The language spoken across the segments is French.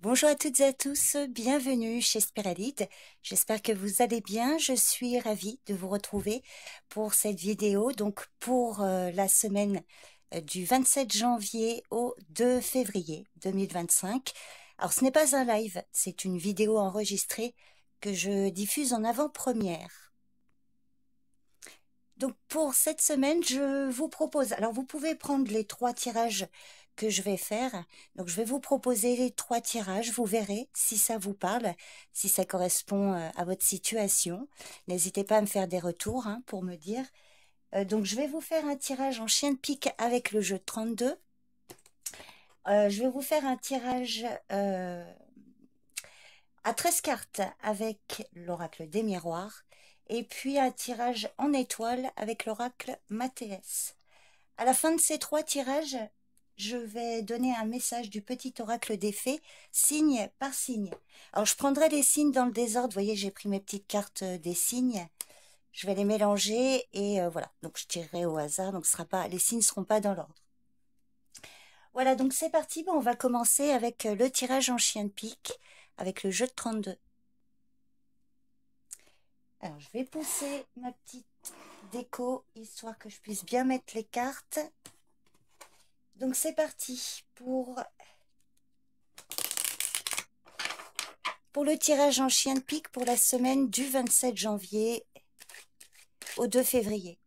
Bonjour à toutes et à tous, bienvenue chez Spiralide. J'espère que vous allez bien. Je suis ravie de vous retrouver pour cette vidéo, donc pour la semaine du 27 janvier au 2 février 2025. Alors ce n'est pas un live, c'est une vidéo enregistrée que je diffuse en avant-première. Donc pour cette semaine, je vous propose, alors vous pouvez prendre les 3 tirages que je vais faire. Donc je vais vous proposer les 3 tirages, vous verrez si ça vous parle, si ça correspond à votre situation. N'hésitez pas à me faire des retours pour me dire. Donc je vais vous faire un tirage en chien de pique avec le jeu de 32. Je vais vous faire un tirage à 13 cartes avec l'oracle des miroirs. Et puis un tirage en étoile avec l'oracle Mathéès. À la fin de ces 3 tirages, je vais donner un message du petit oracle des fées, signe par signe. Alors je prendrai les signes dans le désordre, vous voyez j'ai pris mes petites cartes des signes, je vais les mélanger et voilà, donc je tirerai au hasard, donc les signes ne seront pas dans l'ordre. Voilà, donc c'est parti, on va commencer avec le tirage en chien de pique, avec le jeu de 32. Alors, je vais pousser ma petite déco, histoire que je puisse bien mettre les cartes. Donc, c'est parti pour le tirage en chien de pique pour la semaine du 27 janvier au 2 février.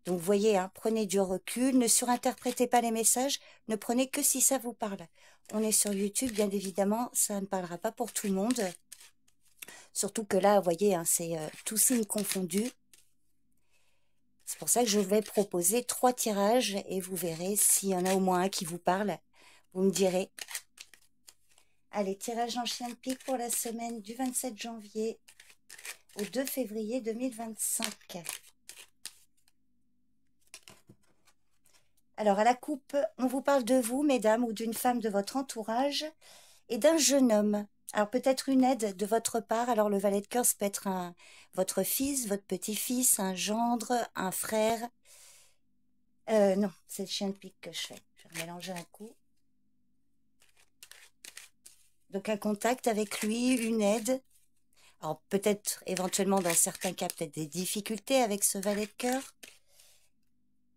Donc, vous voyez, prenez du recul, ne surinterprétez pas les messages, ne prenez que si ça vous parle. On est sur YouTube, bien évidemment, ça ne parlera pas pour tout le monde. Surtout que là, vous voyez, c'est tous signes confondus. C'est pour ça que je vais proposer 3 tirages et vous verrez s'il y en a au moins un qui vous parle. Vous me direz. Allez, tirage en chien de pique pour la semaine du 27 janvier au 2 février 2025. Alors, à la coupe, on vous parle de vous, mesdames, ou d'une femme de votre entourage et d'un jeune homme. Alors, peut-être une aide de votre part. Alors, le valet de cœur, ça peut être votre fils, votre petit-fils, un gendre, un frère. Non, c'est le chien de pique que je fais. Je vais mélanger un coup. Donc, un contact avec lui, une aide. Alors, peut-être, éventuellement, dans certains cas, peut-être des difficultés avec ce valet de cœur.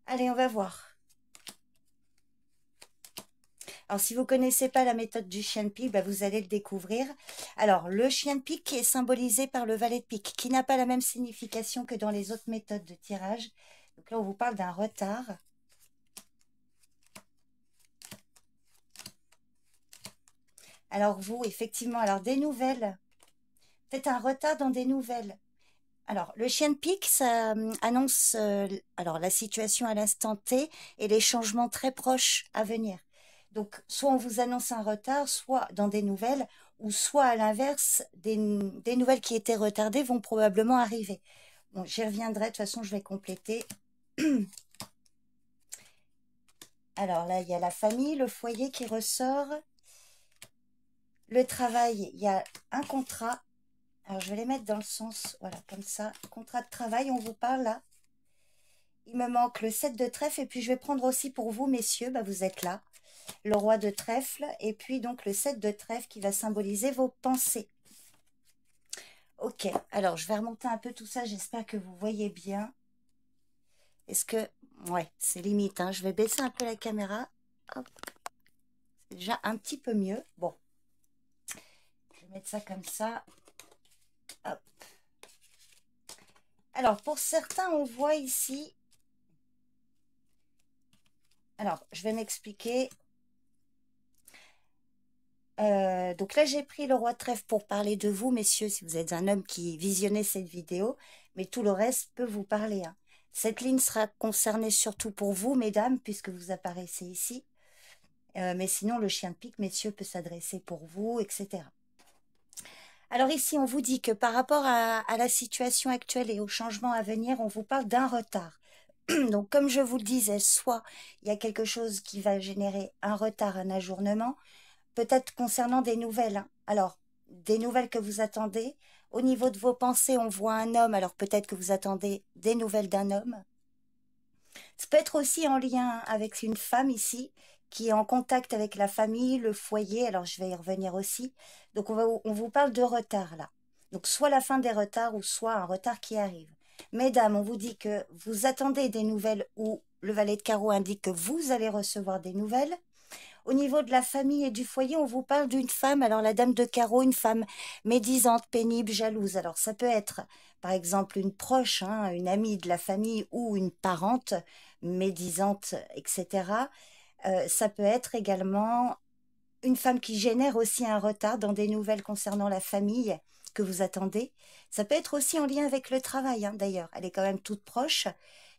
Allez, on va voir. Alors, si vous ne connaissez pas la méthode du chien de pique, vous allez le découvrir. Alors, le chien de pique est symbolisé par le valet de pique, qui n'a pas la même signification que dans les autres méthodes de tirage. Donc là, on vous parle d'un retard. Alors, vous, effectivement, alors des nouvelles. Peut-être un retard dans des nouvelles. Alors, le chien de pique, ça annonce alors la situation à l'instant T et les changements très proches à venir. Donc, soit on vous annonce un retard, soit dans des nouvelles, ou soit à l'inverse, des nouvelles qui étaient retardées vont probablement arriver. Bon, j'y reviendrai, de toute façon, je vais compléter. Alors là, il y a la famille, le foyer qui ressort. Le travail, il y a un contrat. Alors, je vais les mettre dans le sens, voilà, comme ça. Contrat de travail, on vous parle là. Il me manque le 7 de trèfle et puis je vais prendre aussi pour vous, messieurs, vous êtes là. Le roi de trèfle et puis donc le 7 de trèfle qui va symboliser vos pensées. Ok, alors je vais remonter un peu tout ça, j'espère que vous voyez bien. Est-ce que... Ouais, c'est limite, je vais baisser un peu la caméra. C'est déjà un petit peu mieux. Bon, je vais mettre ça comme ça. Hop. Alors, pour certains, on voit ici... Alors, je vais m'expliquer. Donc là, j'ai pris le roi de trèfle pour parler de vous, messieurs, si vous êtes un homme qui visionnez cette vidéo, mais tout le reste peut vous parler. Cette ligne sera concernée surtout pour vous, mesdames, puisque vous apparaissez ici. Mais sinon, le chien de pique, messieurs, peut s'adresser pour vous, etc. Alors ici, on vous dit que par rapport à la situation actuelle et aux changements à venir, on vous parle d'un retard. Donc, comme je vous le disais, soit il y a quelque chose qui va générer un retard, un ajournement, peut-être concernant des nouvelles. Alors, des nouvelles que vous attendez. Au niveau de vos pensées, on voit un homme, alors peut-être que vous attendez des nouvelles d'un homme. Ça peut être aussi en lien avec une femme ici qui est en contact avec la famille, le foyer. Alors, je vais y revenir aussi. Donc, on vous parle de retard là. Donc, soit la fin des retards ou soit un retard qui arrive. Mesdames, on vous dit que vous attendez des nouvelles ou le valet de carreau indique que vous allez recevoir des nouvelles. Au niveau de la famille et du foyer, on vous parle d'une femme. Alors, la dame de carreau, une femme médisante, pénible, jalouse. Alors, ça peut être, par exemple, une proche, hein, une amie de la famille ou une parente médisante, etc. Ça peut être également une femme qui génère aussi un retard dans des nouvelles concernant la famille que vous attendez. Ça peut être aussi en lien avec le travail, hein, d'ailleurs. Elle est quand même toute proche.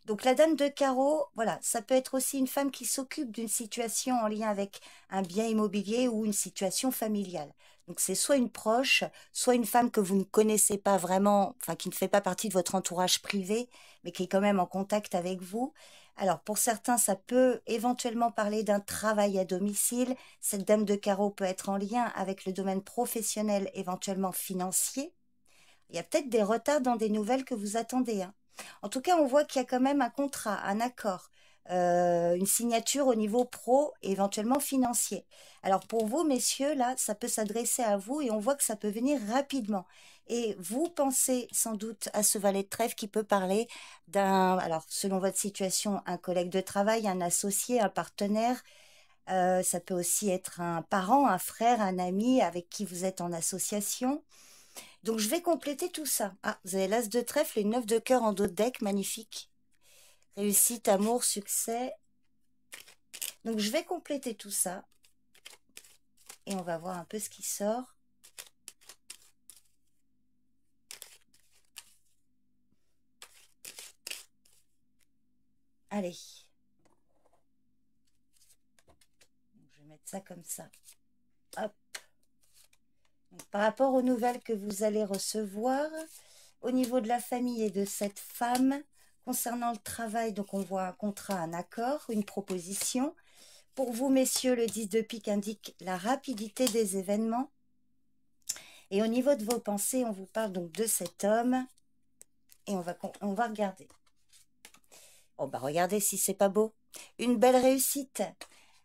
Donc la dame de carreau, voilà, ça peut être aussi une femme qui s'occupe d'une situation en lien avec un bien immobilier ou une situation familiale. Donc c'est soit une proche, soit une femme que vous ne connaissez pas vraiment, enfin qui ne fait pas partie de votre entourage privé, mais qui est quand même en contact avec vous. Alors pour certains, ça peut éventuellement parler d'un travail à domicile. Cette dame de carreau peut être en lien avec le domaine professionnel, éventuellement financier. Il y a peut-être des retards dans des nouvelles que vous attendez, hein. En tout cas, on voit qu'il y a quand même un contrat, un accord, une signature au niveau pro et éventuellement financier. Alors pour vous, messieurs, là, ça peut s'adresser à vous et on voit que ça peut venir rapidement. Et vous pensez sans doute à ce valet de trèfle qui peut parler d'un, alors selon votre situation, un collègue de travail, un associé, un partenaire. Ça peut aussi être un parent, un frère, un ami avec qui vous êtes en association. Donc, je vais compléter tout ça. Ah, vous avez l'as de trèfle et 9 de cœur en dos de deck, magnifique. Réussite, amour, succès. Donc, je vais compléter tout ça. Et on va voir un peu ce qui sort. Allez. Je vais mettre ça comme ça. Hop. Donc, par rapport aux nouvelles que vous allez recevoir, au niveau de la famille et de cette femme, concernant le travail, donc on voit un contrat, un accord, une proposition. Pour vous, messieurs, le 10 de pique indique la rapidité des événements. Et au niveau de vos pensées, on vous parle donc de cet homme. Et on va regarder. Oh, bah regardez si c'est pas beau. Une belle réussite.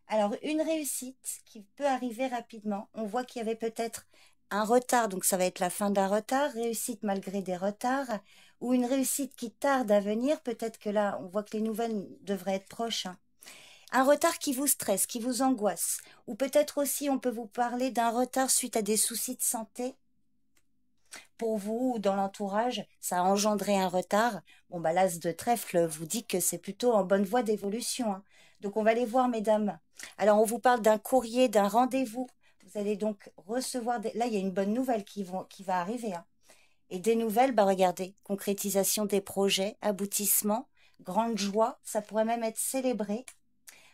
Alors, une réussite qui peut arriver rapidement. On voit qu'il y avait peut-être un retard, donc ça va être la fin d'un retard. Réussite malgré des retards. Ou une réussite qui tarde à venir. Peut-être que là, on voit que les nouvelles devraient être proches, hein. Un retard qui vous stresse, qui vous angoisse. Ou peut-être aussi, on peut vous parler d'un retard suite à des soucis de santé. Pour vous ou dans l'entourage, ça a engendré un retard. Bon, bah, l'as de trèfle vous dit que c'est plutôt en bonne voie d'évolution, hein. Donc, on va les voir, mesdames. Alors, on vous parle d'un courrier, d'un rendez-vous. Vous allez donc recevoir des... Là, il y a une bonne nouvelle qui va arriver, hein. Et des nouvelles, bah, regardez, concrétisation des projets, aboutissement, grande joie, ça pourrait même être célébré.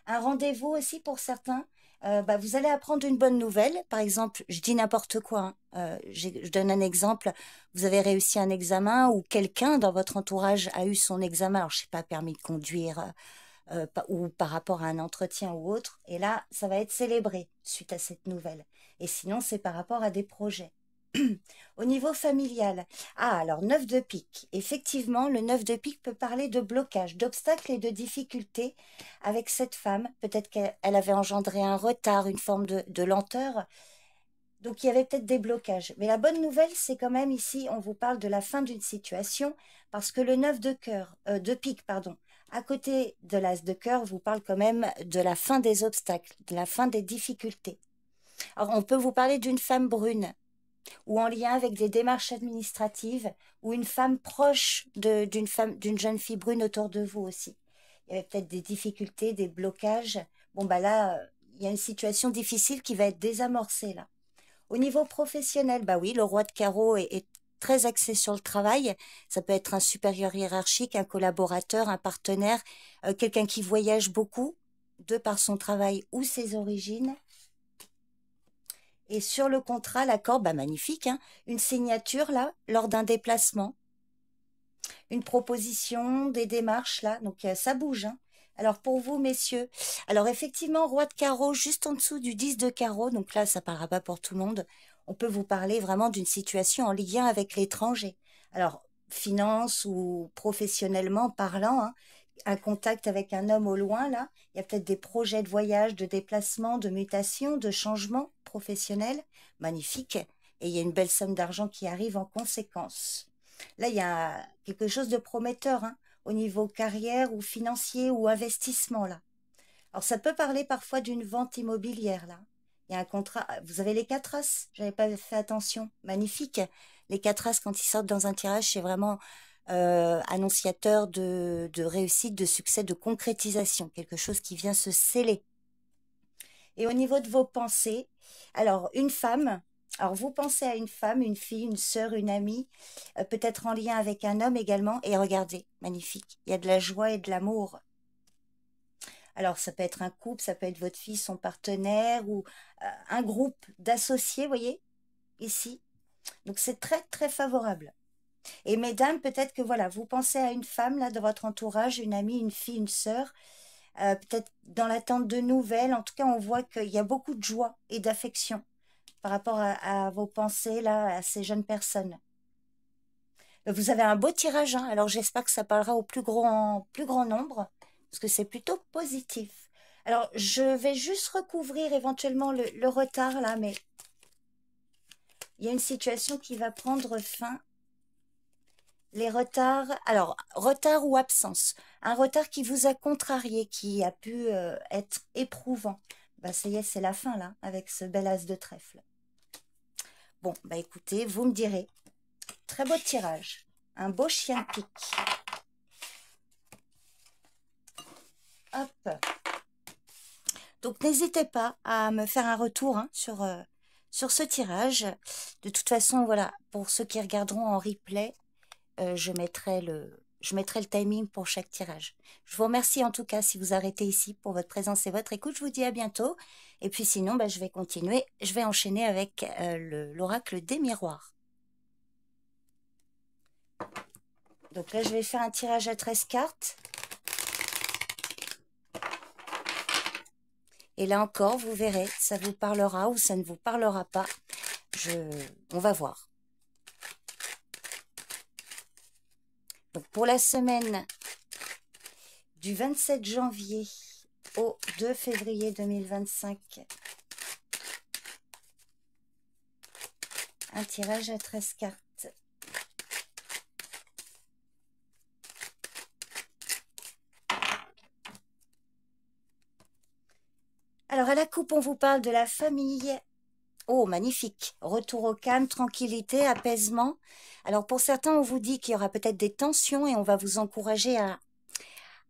Un rendez-vous aussi pour certains. Bah, vous allez apprendre une bonne nouvelle. Par exemple, je dis n'importe quoi, hein. Je donne un exemple. Vous avez réussi un examen ou quelqu'un dans votre entourage a eu son examen. Alors, je sais pas, permis de conduire ou par rapport à un entretien ou autre. Et là, ça va être célébré suite à cette nouvelle. Et sinon, c'est par rapport à des projets. Au niveau familial, ah alors 9 de pique. Effectivement, le 9 de pique peut parler de blocage, d'obstacles et de difficultés avec cette femme. Peut-être qu'elle avait engendré un retard, une forme de lenteur. Donc il y avait peut-être des blocages. Mais la bonne nouvelle, c'est quand même ici, on vous parle de la fin d'une situation parce que le 9 de cœur, de pique, pardon, à côté de l'as de cœur, vous parle quand même de la fin des obstacles, de la fin des difficultés. Alors on peut vous parler d'une femme brune ou en lien avec des démarches administratives, ou une femme proche d'une jeune fille brune autour de vous aussi. Il y avait peut-être des difficultés, des blocages. Bon, bah là, il y a une situation difficile qui va être désamorcée là. Au niveau professionnel, bah oui, le roi de carreau est très axé sur le travail. Ça peut être un supérieur hiérarchique, un collaborateur, un partenaire, quelqu'un qui voyage beaucoup de par son travail ou ses origines. Et sur le contrat, l'accord, bah magnifique, hein, une signature là, lors d'un déplacement, une proposition, des démarches là, donc ça bouge, hein. Alors pour vous, messieurs, alors effectivement, roi de carreau, juste en dessous du 10 de carreau, donc là, ça ne parlera pas pour tout le monde. On peut vous parler vraiment d'une situation en lien avec l'étranger. Alors, finance ou professionnellement parlant, hein, un contact avec un homme au loin, là. Il y a peut-être des projets de voyage, de déplacement, de mutation, de changement professionnel. Magnifique. Et il y a une belle somme d'argent qui arrive en conséquence. Là, il y a quelque chose de prometteur, hein, au niveau carrière ou financier ou investissement, là. Alors, ça peut parler parfois d'une vente immobilière, là. Il y a un contrat. Vous avez les 4 as. J'avais pas fait attention. Magnifique. Les 4 as, quand ils sortent dans un tirage, c'est vraiment annonciateur de réussite, de succès, de concrétisation. Quelque chose qui vient se sceller. Et au niveau de vos pensées, alors, une femme. Alors, vous pensez à une femme, une fille, une sœur, une amie, peut-être en lien avec un homme également. Et regardez, magnifique. Il y a de la joie et de l'amour. Alors, ça peut être un couple, ça peut être votre fille, son partenaire ou un groupe d'associés, vous voyez, ici. Donc, c'est très, très favorable. Et mesdames, peut-être que voilà, vous pensez à une femme là de votre entourage, une amie, une fille, une sœur, peut-être dans l'attente de nouvelles. En tout cas, on voit qu'il y a beaucoup de joie et d'affection par rapport à vos pensées là, à ces jeunes personnes. Vous avez un beau tirage, hein. Alors j'espère que ça parlera au plus grand nombre, parce que c'est plutôt positif. Alors, je vais juste recouvrir éventuellement le retard là, mais il y a une situation qui va prendre fin. Les retards, alors, retard ou absence. Un retard qui vous a contrarié, qui a pu être éprouvant. Bah, ça y est, c'est la fin là, avec ce bel as de trèfle. Bon, bah écoutez, vous me direz. Très beau tirage. Un beau chien de pique. Hop. Donc, n'hésitez pas à me faire un retour hein, sur ce tirage. De toute façon, voilà, pour ceux qui regarderont en replay, je mettrai le timing pour chaque tirage. Je vous remercie en tout cas si vous arrêtez ici pour votre présence et votre écoute. Je vous dis à bientôt. Et puis sinon, bah, je vais continuer. Je vais enchaîner avec l'oracle des miroirs. Donc là, je vais faire un tirage à 13 cartes. Et là encore, vous verrez, ça vous parlera ou ça ne vous parlera pas. On va voir. Donc pour la semaine du 27 janvier au 2 février 2025, un tirage à 13 cartes. Alors à la coupe, on vous parle de la famille. Oh, magnifique. Retour au calme, tranquillité, apaisement. Alors pour certains, on vous dit qu'il y aura peut-être des tensions et on va vous encourager à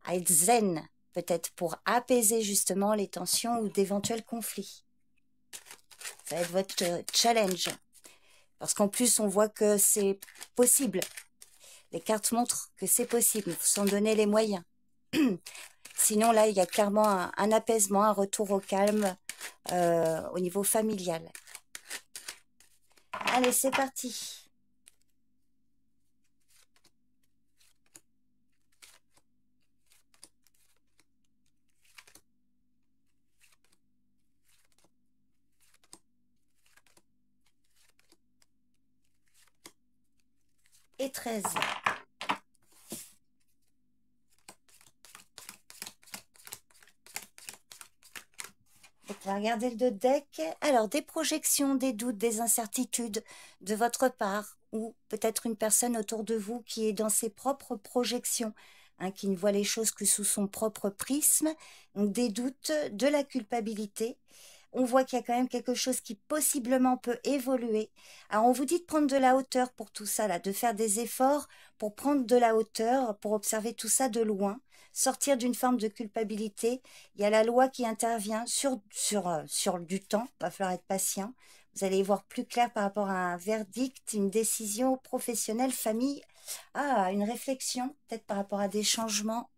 être zen, peut-être pour apaiser justement les tensions ou d'éventuels conflits. Ça va être votre challenge. Parce qu'en plus, on voit que c'est possible. Les cartes montrent que c'est possible. Il faut s'en donner les moyens. Sinon, là, il y a clairement un apaisement, un retour au calme au niveau familial. Allez, c'est parti. Et 13. Donc, on va regarder le dos de deck. Alors, des projections, des doutes, des incertitudes de votre part ou peut-être une personne autour de vous qui est dans ses propres projections, hein, qui ne voit les choses que sous son propre prisme. Donc, des doutes, de la culpabilité. On voit qu'il y a quand même quelque chose qui possiblement peut évoluer. Alors, on vous dit de prendre de la hauteur pour tout ça, là, de faire des efforts pour prendre de la hauteur, pour observer tout ça de loin, sortir d'une forme de culpabilité. Il y a la loi qui intervient sur du temps. Il va falloir être patient. Vous allez y voir plus clair par rapport à un verdict, une décision professionnelle, famille. Ah, une réflexion, peut-être par rapport à des changements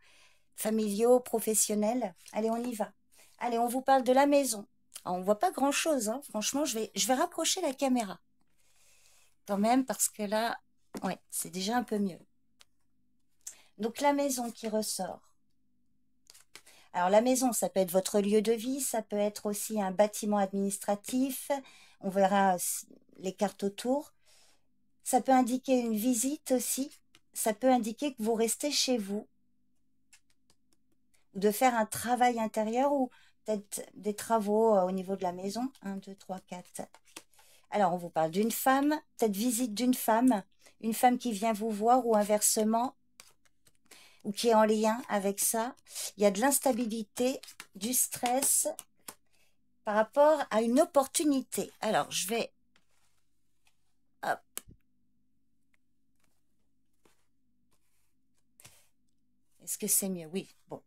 familiaux, professionnels. Allez, on y va. Allez, on vous parle de la maison. Alors, on voit pas grand-chose, hein. Franchement, je vais rapprocher la caméra. Quand même, parce que là, ouais, c'est déjà un peu mieux. Donc, la maison qui ressort. Alors, la maison, ça peut être votre lieu de vie, ça peut être aussi un bâtiment administratif. On verra les cartes autour. Ça peut indiquer une visite aussi. Ça peut indiquer que vous restez chez vous. de faire un travail intérieur ou peut-être des travaux au niveau de la maison. 1, 2, 3, 4. Alors, on vous parle d'une femme, peut-être visite d'une femme, une femme qui vient vous voir ou inversement, ou qui est en lien avec ça. Il y a de l'instabilité, du stress par rapport à une opportunité. Alors, je vais... Hop. Est-ce que c'est mieux? Oui, bon.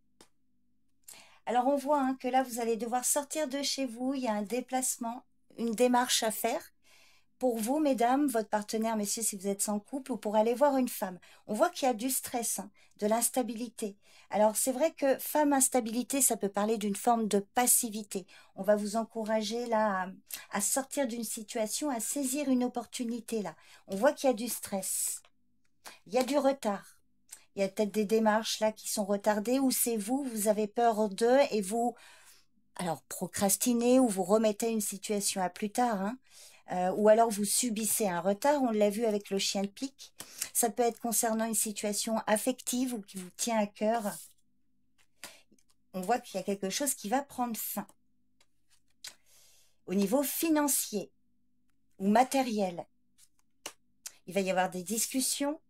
Alors, on voit hein, que là, vous allez devoir sortir de chez vous. Il y a un déplacement, une démarche à faire. Pour vous, mesdames, votre partenaire, messieurs, si vous êtes en couple, ou pour aller voir une femme. On voit qu'il y a du stress, hein, de l'instabilité. Alors, c'est vrai que femme instabilité, ça peut parler d'une forme de passivité. On va vous encourager là à sortir d'une situation, à saisir une opportunité là. On voit qu'il y a du stress. Il y a du retard. Il y a peut-être des démarches là qui sont retardées ou c'est vous, vous avez peur d'eux et vous, alors procrastinez ou vous remettez une situation à plus tard, hein. Ou alors vous subissez un retard, on l'a vu avec le chien de pique. Ça peut être concernant une situation affective ou qui vous tient à cœur. On voit qu'il y a quelque chose qui va prendre fin. Au niveau financier ou matériel, il va y avoir des discussions.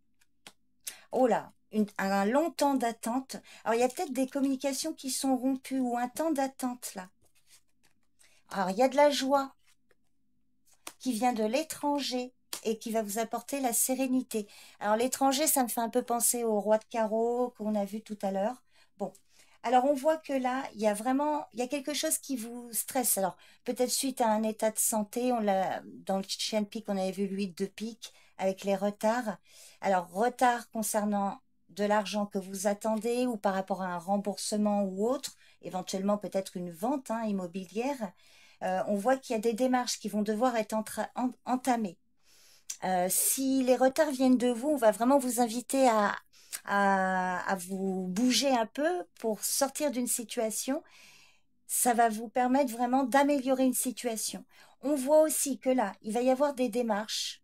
Oh là, un long temps d'attente. Alors il y a peut-être des communications qui sont rompues ou un temps d'attente là. Alors il y a de la joie qui vient de l'étranger et qui va vous apporter la sérénité. Alors l'étranger, ça me fait un peu penser au roi de carreau qu'on a vu tout à l'heure. Bon, alors on voit que là, il y a quelque chose qui vous stresse. Alors peut-être suite à un état de santé, dans le chien de pique, on avait vu l'huile de pique avec les retards. Alors retard concernant de l'argent que vous attendez ou par rapport à un remboursement ou autre, éventuellement peut-être une vente hein, immobilière. On voit qu'il y a des démarches qui vont devoir être entamées. Si les retards viennent de vous, on va vraiment vous inviter à vous bouger un peu pour sortir d'une situation. Ça va vous permettre vraiment d'améliorer une situation. On voit aussi que là, il va y avoir des démarches.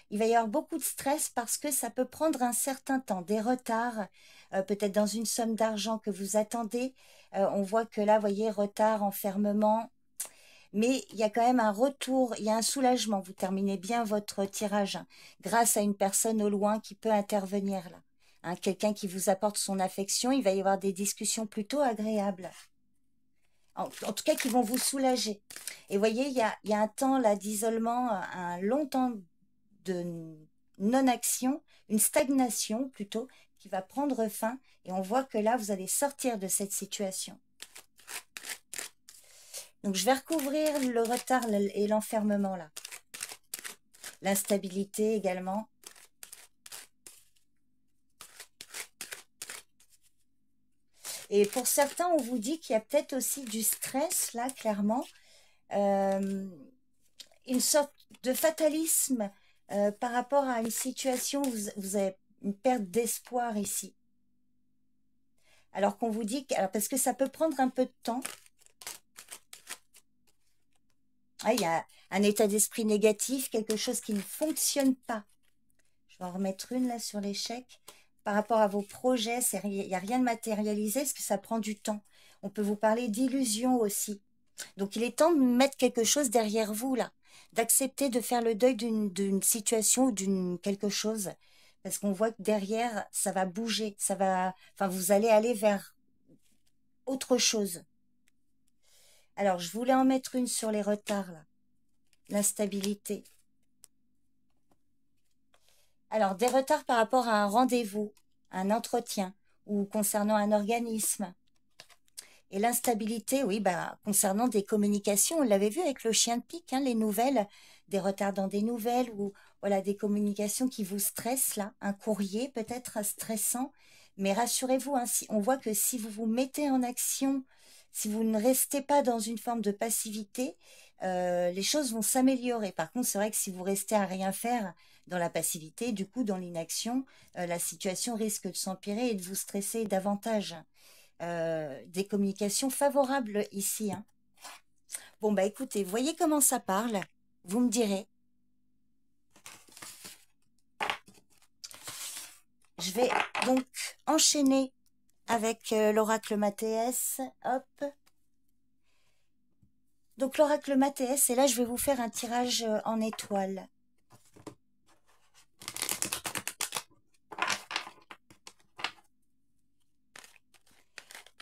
Il va y avoir beaucoup de stress parce que ça peut prendre un certain temps, des retards, peut-être dans une somme d'argent que vous attendez. On voit que là, vous voyez, retard, enfermement, mais il y a quand même un retour, il y a un soulagement. Vous terminez bien votre tirage hein, grâce à une personne au loin qui peut intervenir là. Hein, quelqu'un qui vous apporte son affection, il va y avoir des discussions plutôt agréables. En tout cas, qui vont vous soulager. Et vous voyez, il y a un temps là d'isolement, un long temps de non-action, une stagnation plutôt, qui va prendre fin. Et on voit que là, vous allez sortir de cette situation. Donc, je vais recouvrir le retard et l'enfermement là. L'instabilité également. Et pour certains, on vous dit qu'il y a peut-être aussi du stress là, clairement. Une sorte de fatalisme par rapport à une situation où vous avez une perte d'espoir ici. Alors qu'on vous dit, alors parce que ça peut prendre un peu de temps. Ah, il y a un état d'esprit négatif, quelque chose qui ne fonctionne pas. Je vais en remettre une là sur l'échec. Par rapport à vos projets, il n'y a rien de matérialisé parce que ça prend du temps. On peut vous parler d'illusion aussi. Donc il est temps de mettre quelque chose derrière vous là, d'accepter de faire le deuil d'une situation ou d'une quelque chose. Parce qu'on voit que derrière, ça va bouger, enfin vous allez aller vers autre chose. Alors je voulais en mettre une sur les retards là, l'instabilité. Alors, des retards par rapport à un rendez-vous, un entretien ou concernant un organisme. Et l'instabilité, oui, bah, concernant des communications, on l'avait vu avec le chien de pique, hein, les nouvelles, des retards dans des nouvelles ou voilà, des communications qui vous stressent là, un courrier peut-être stressant. Mais rassurez-vous, hein, on voit que si vous vous mettez en action, si vous ne restez pas dans une forme de passivité, les choses vont s'améliorer. Par contre, c'est vrai que si vous restez à rien faire dans la passivité, du coup, dans l'inaction, la situation risque de s'empirer et de vous stresser davantage. Des communications favorables ici. Hein. Bon, bah écoutez, voyez comment ça parle. Vous me direz. Je vais donc enchaîner avec l'oracle Mathéès. Hop. Donc l'oracle Mathéès, et là je vais vous faire un tirage en étoiles.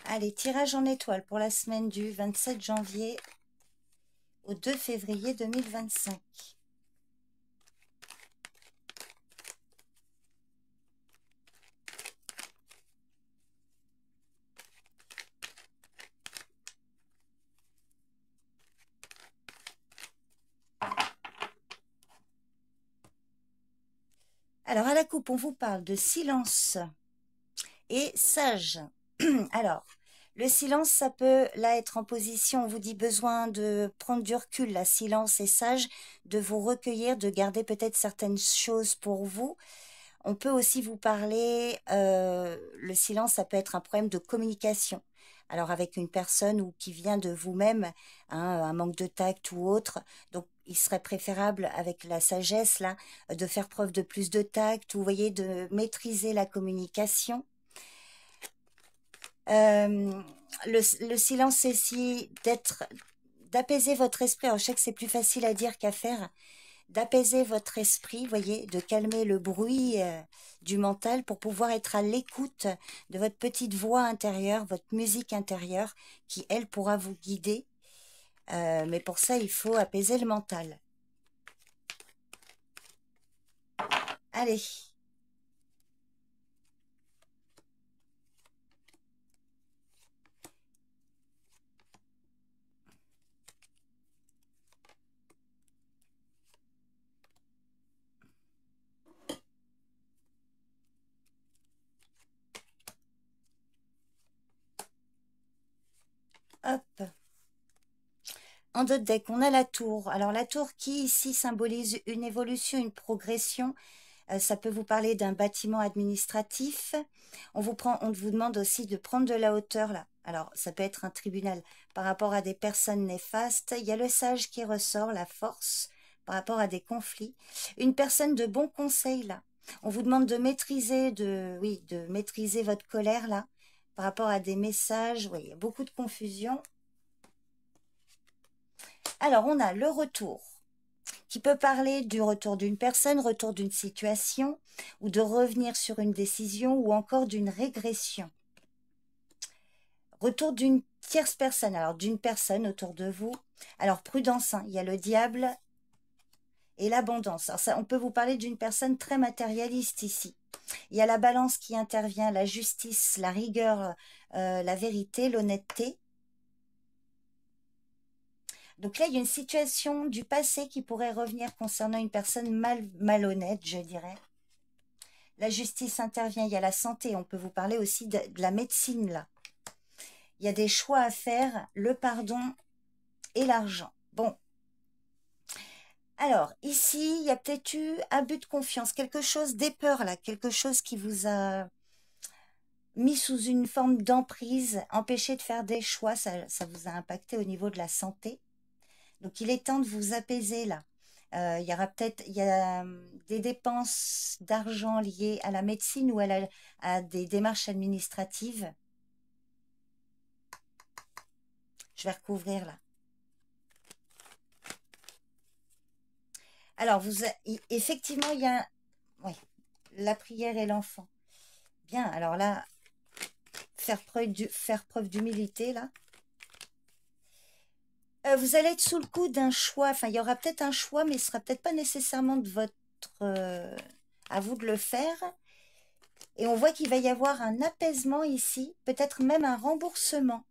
Allez, tirage en étoiles pour la semaine du 27 janvier au 2 février 2025. Alors, à la coupe, on vous parle de silence et sage. Alors, le silence, ça peut là être en position, on vous dit besoin de prendre du recul, la silence et sage, de vous recueillir, de garder peut-être certaines choses pour vous. On peut aussi vous parler, le silence, ça peut être un problème de communication. Alors avec une personne ou qui vient de vous-même, hein, un manque de tact ou autre. Donc il serait préférable avec la sagesse là de faire preuve de plus de tact ou vous voyez de maîtriser la communication. Le silence c'est aussi d'apaiser votre esprit. Alors je sais que c'est plus facile à dire qu'à faire. D'apaiser votre esprit, voyez, de calmer le bruit du mental pour pouvoir être à l'écoute de votre petite voix intérieure, votre musique intérieure, qui, elle, pourra vous guider. Mais pour ça, il faut apaiser le mental. Allez. Hop. En d'autres decks, on a la tour. Alors la tour qui ici symbolise une évolution, une progression. Ça peut vous parler d'un bâtiment administratif. On vous demande aussi de prendre de la hauteur là. Alors ça peut être un tribunal par rapport à des personnes néfastes. Il y a le sage qui ressort, la force par rapport à des conflits. Une personne de bon conseil là. On vous demande de maîtriser, de maîtriser votre colère là par rapport à des messages. Oui, il y a beaucoup de confusion. Alors, on a le retour, qui peut parler du retour d'une personne, retour d'une situation, ou de revenir sur une décision, ou encore d'une régression. Retour d'une tierce personne, alors d'une personne autour de vous. Alors, prudence, hein, il y a le diable et l'abondance. Alors, ça, on peut vous parler d'une personne très matérialiste ici. Il y a la balance qui intervient, la justice, la rigueur, la vérité, l'honnêteté. Donc là, il y a une situation du passé qui pourrait revenir concernant une personne malhonnête, je dirais. La justice intervient, il y a la santé, on peut vous parler aussi de la médecine là. Il y a des choix à faire, le pardon et l'argent. Bon. Alors, ici, il y a peut-être eu abus de confiance, quelque chose, des peurs là, quelque chose qui vous a mis sous une forme d'emprise, empêché de faire des choix, ça vous a impacté au niveau de la santé. Donc, il est temps de vous apaiser là. Il y aura peut-être des dépenses d'argent liées à la médecine ou à des démarches administratives. Je vais recouvrir là. Alors, effectivement, il y a oui, la prière et l'enfant. Bien, alors là, faire preuve d'humilité là. Vous allez être sous le coup d'un choix. Enfin, il y aura peut-être un choix, mais ce ne sera peut-être pas nécessairement de votre... à vous de le faire. Et on voit qu'il va y avoir un apaisement ici, peut-être même un remboursement.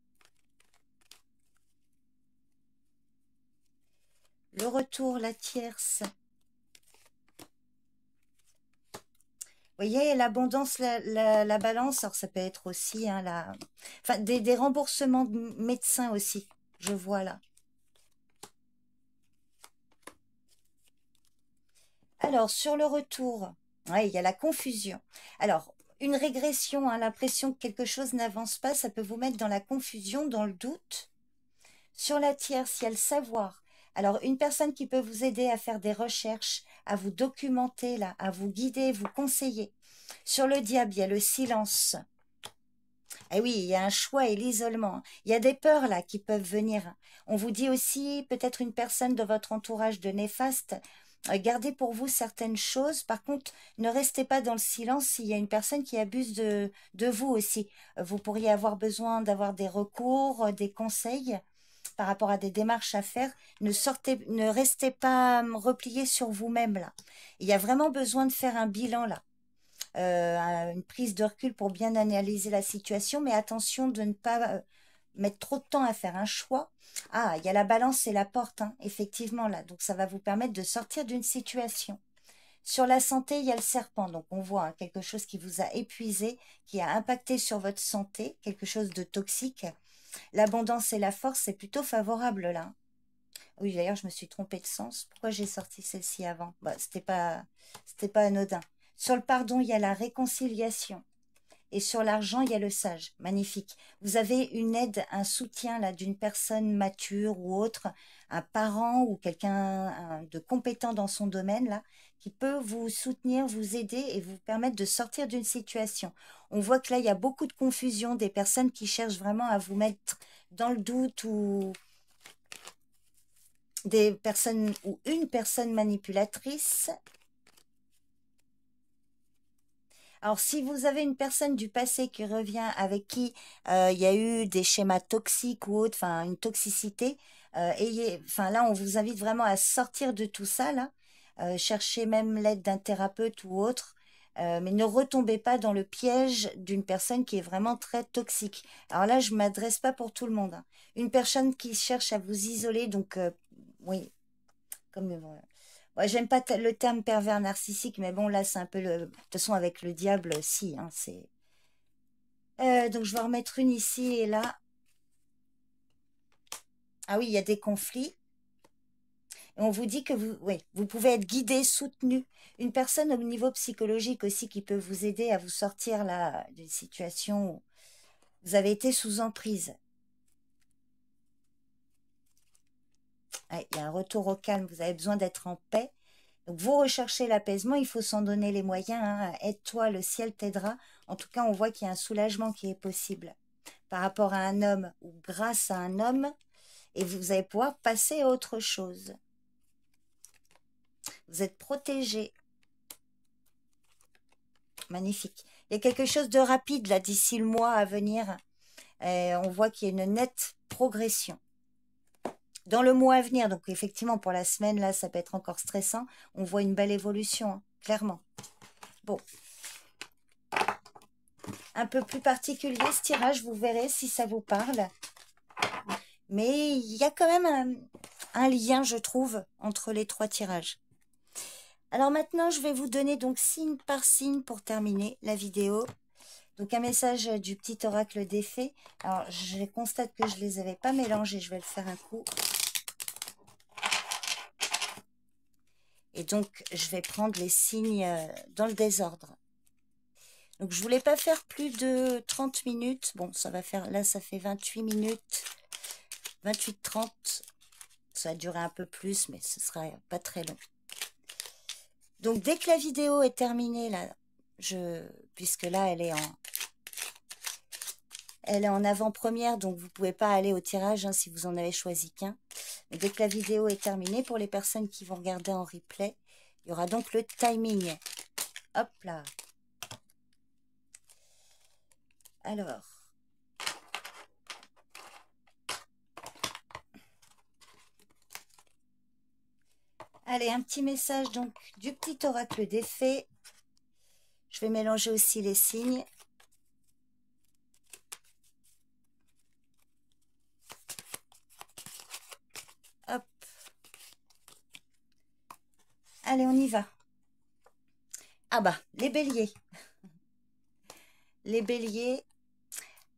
Le retour, la tierce. Vous voyez, l'abondance, la balance, alors ça peut être aussi hein, enfin, des remboursements de médecins aussi, je vois là. Alors, sur le retour, ouais, il y a la confusion. Alors, une régression, hein, l'impression que quelque chose n'avance pas, ça peut vous mettre dans la confusion, dans le doute. Sur la tierce, il y a le savoir. Alors, une personne qui peut vous aider à faire des recherches, à vous documenter, là, à vous guider, vous conseiller. Sur le diable, il y a le silence. Eh oui, il y a un choix et l'isolement. Il y a des peurs là qui peuvent venir. On vous dit aussi peut-être une personne de votre entourage de néfaste. Gardez pour vous certaines choses. Par contre, ne restez pas dans le silence s'il y a une personne qui abuse de vous aussi. Vous pourriez avoir besoin d'avoir des recours, des conseils par rapport à des démarches à faire. Ne restez pas replié sur vous-même là. Il y a vraiment besoin de faire un bilan là, une prise de recul pour bien analyser la situation, mais attention de ne pas mettre trop de temps à faire un choix. Ah, il y a la balance et la porte, hein, effectivement, là. Donc, ça va vous permettre de sortir d'une situation. Sur la santé, il y a le serpent. Donc, on voit hein, quelque chose qui vous a épuisé, qui a impacté sur votre santé, quelque chose de toxique. L'abondance et la force, c'est plutôt favorable, là. Oui, d'ailleurs, je me suis trompée de sens. Pourquoi j'ai sorti celle-ci avant? Bah, c'était pas anodin. Sur le pardon, il y a la réconciliation. Et sur l'argent, il y a le sage. Magnifique. Vous avez une aide, un soutien là d'une personne mature ou autre, un parent ou quelqu'un de compétent dans son domaine là, qui peut vous soutenir, vous aider et vous permettre de sortir d'une situation. On voit que là, il y a beaucoup de confusion, des personnes qui cherchent vraiment à vous mettre dans le doute ou des personnes ou une personne manipulatrice. Alors, si vous avez une personne du passé qui revient avec qui il y a eu des schémas toxiques ou autre, enfin une toxicité, enfin là, on vous invite vraiment à sortir de tout ça là, chercher même l'aide d'un thérapeute ou autre, mais ne retombez pas dans le piège d'une personne qui est vraiment très toxique. Alors là, je m'adresse pas pour tout le monde, hein. Une personne qui cherche à vous isoler, donc oui, comme ouais, j'aime pas le terme pervers narcissique, mais bon, là, c'est un peu le. De toute façon, avec le diable, si, hein, c'est. Donc, je vais en remettre une ici et là. Ah oui, il y a des conflits. Et on vous dit que vous, oui, vous pouvez être guidé, soutenu. Une personne au niveau psychologique aussi qui peut vous aider à vous sortir là d'une situation où vous avez été sous emprise. Ouais, il y a un retour au calme. Vous avez besoin d'être en paix. Donc, vous recherchez l'apaisement, il faut s'en donner les moyens, hein. Aide-toi, le ciel t'aidera. En tout cas, on voit qu'il y a un soulagement qui est possible par rapport à un homme ou grâce à un homme, et vous allez pouvoir passer à autre chose. Vous êtes protégé. Magnifique. Il y a quelque chose de rapide là d'ici le mois à venir. On voit qu'il y a une nette progression. Dans le mois à venir, donc effectivement pour la semaine, là, ça peut être encore stressant. On voit une belle évolution, hein, clairement. Bon, un peu plus particulier ce tirage, vous verrez si ça vous parle. Mais il y a quand même un lien, je trouve, entre les trois tirages. Alors maintenant, je vais vous donner donc signe par signe pour terminer la vidéo. Donc un message du petit oracle des fées. Alors je constate que je ne les avais pas mélangés, je vais le faire un coup. Et donc je vais prendre les signes dans le désordre. Donc je voulais pas faire plus de 30 minutes. Bon, ça va faire, là ça fait 28 minutes. 28-30. Ça va durer un peu plus, mais ce sera pas très long. Donc dès que la vidéo est terminée, là, puisque là elle est en avant-première, donc vous pouvez pas aller au tirage hein, si vous en avez choisi qu'un. Mais dès que la vidéo est terminée, pour les personnes qui vont regarder en replay, il y aura donc le timing. Hop là. Alors. Allez, un petit message donc du petit oracle des fées. Je vais mélanger aussi les signes. Hop. Allez, on y va. Ah bah, les béliers. Les béliers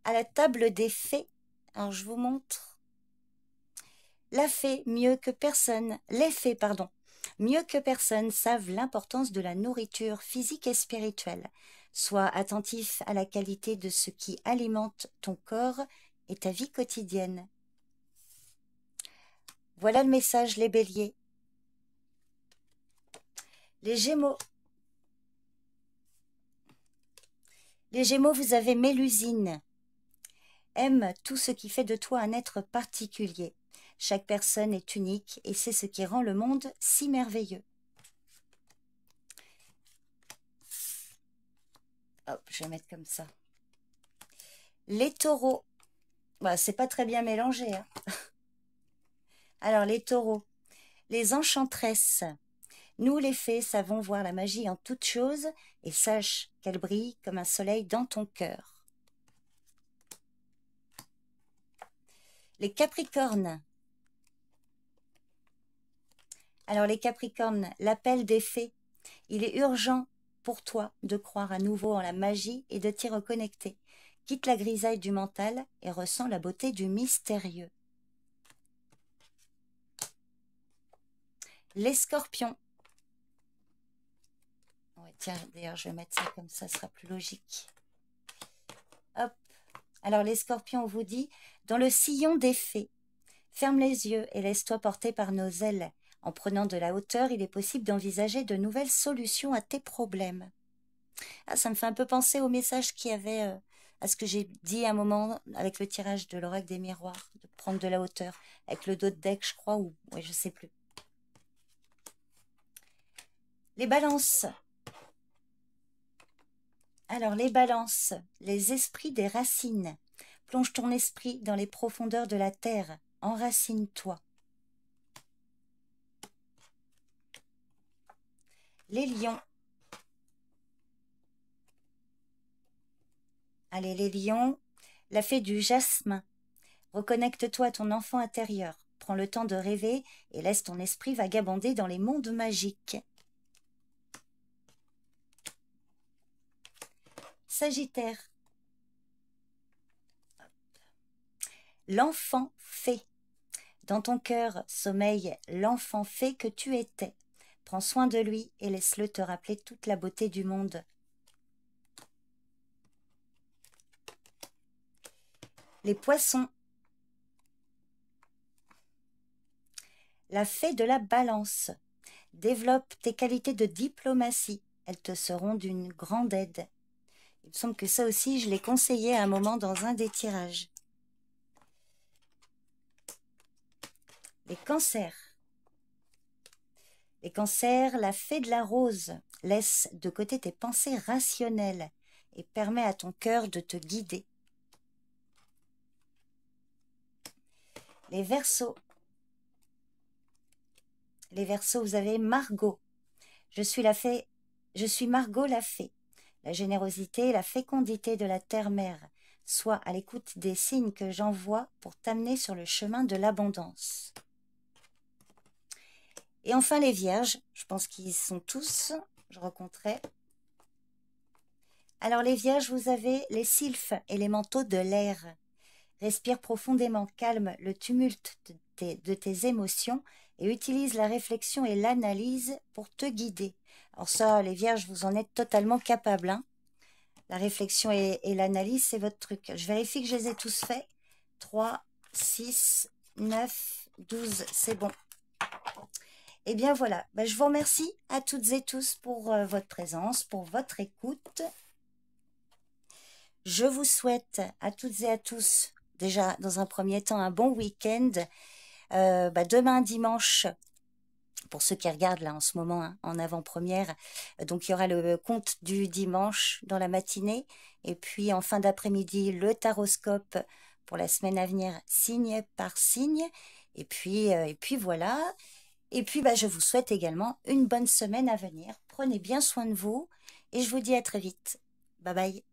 à la table des fées. Alors, je vous montre. La fée, mieux que personne. Les fées, pardon. Mieux que personne savent l'importance de la nourriture physique et spirituelle. Sois attentif à la qualité de ce qui alimente ton corps et ta vie quotidienne. Voilà le message, les béliers. Les gémeaux. Les gémeaux, vous avez Mélusine. Aime tout ce qui fait de toi un être particulier. Chaque personne est unique et c'est ce qui rend le monde si merveilleux. Hop, je vais mettre comme ça. Les taureaux. Bah, c'est pas très bien mélangé, hein. Alors, les taureaux. Les enchantresses. Nous, les fées, savons voir la magie en toutes choses et sache qu'elle brille comme un soleil dans ton cœur. Les capricornes. Alors, les capricornes, l'appel des fées. Il est urgent pour toi de croire à nouveau en la magie et de t'y reconnecter. Quitte la grisaille du mental et ressens la beauté du mystérieux. Les scorpions. Ouais, tiens, d'ailleurs, je vais mettre ça comme ça sera plus logique. Hop. Alors, les scorpions, on vous dit, dans le sillon des fées, ferme les yeux et laisse-toi porter par nos ailes. En prenant de la hauteur, il est possible d'envisager de nouvelles solutions à tes problèmes. Ah, ça me fait un peu penser au message qu'il y avait, à ce que j'ai dit à un moment avec le tirage de l'oracle des miroirs, de prendre de la hauteur, avec le dos de deck, je crois, ou ouais, je sais plus. Les balances. Alors, les balances, les esprits des racines. Plonge ton esprit dans les profondeurs de la terre. Enracine-toi. Les lions. Allez, les lions, la fée du jasmin. Reconnecte-toi à ton enfant intérieur. Prends le temps de rêver et laisse ton esprit vagabonder dans les mondes magiques. Sagittaire. L'enfant fée. Dans ton cœur sommeille l'enfant fée que tu étais. Prends soin de lui et laisse-le te rappeler toute la beauté du monde. Les poissons. La fée de la balance. Développe tes qualités de diplomatie. Elles te seront d'une grande aide. Il me semble que ça aussi, je l'ai conseillé à un moment dans un des tirages. Les cancers. Les cancers, la fée de la rose. Laisse de côté tes pensées rationnelles et permet à ton cœur de te guider. Les Verseaux. Les Verseaux, vous avez Margot. Je suis Margot la fée. La générosité et la fécondité de la terre-mère. Sois à l'écoute des signes que j'envoie pour t'amener sur le chemin de l'abondance. Et enfin les vierges, je pense qu'ils sont tous, je recompterai. Alors les vierges, vous avez les sylphes, élémentaux de l'air. Respire profondément, calme le tumulte de tes émotions et utilise la réflexion et l'analyse pour te guider. Alors ça, les vierges, vous en êtes totalement capables, hein. La réflexion et l'analyse, c'est votre truc. Je vérifie que je les ai tous faits. 3, 6, 9, 12, c'est bon. Et bien voilà, je vous remercie à toutes et tous pour votre présence, pour votre écoute. Je vous souhaite à toutes et à tous, déjà dans un premier temps, un bon week-end. Demain dimanche, pour ceux qui regardent là en ce moment, hein, en avant-première, donc il y aura le conte du dimanche dans la matinée. Et puis en fin d'après-midi, le taroscope pour la semaine à venir, signe par signe. Et puis voilà. Et puis, je vous souhaite également une bonne semaine à venir. Prenez bien soin de vous et je vous dis à très vite. Bye bye.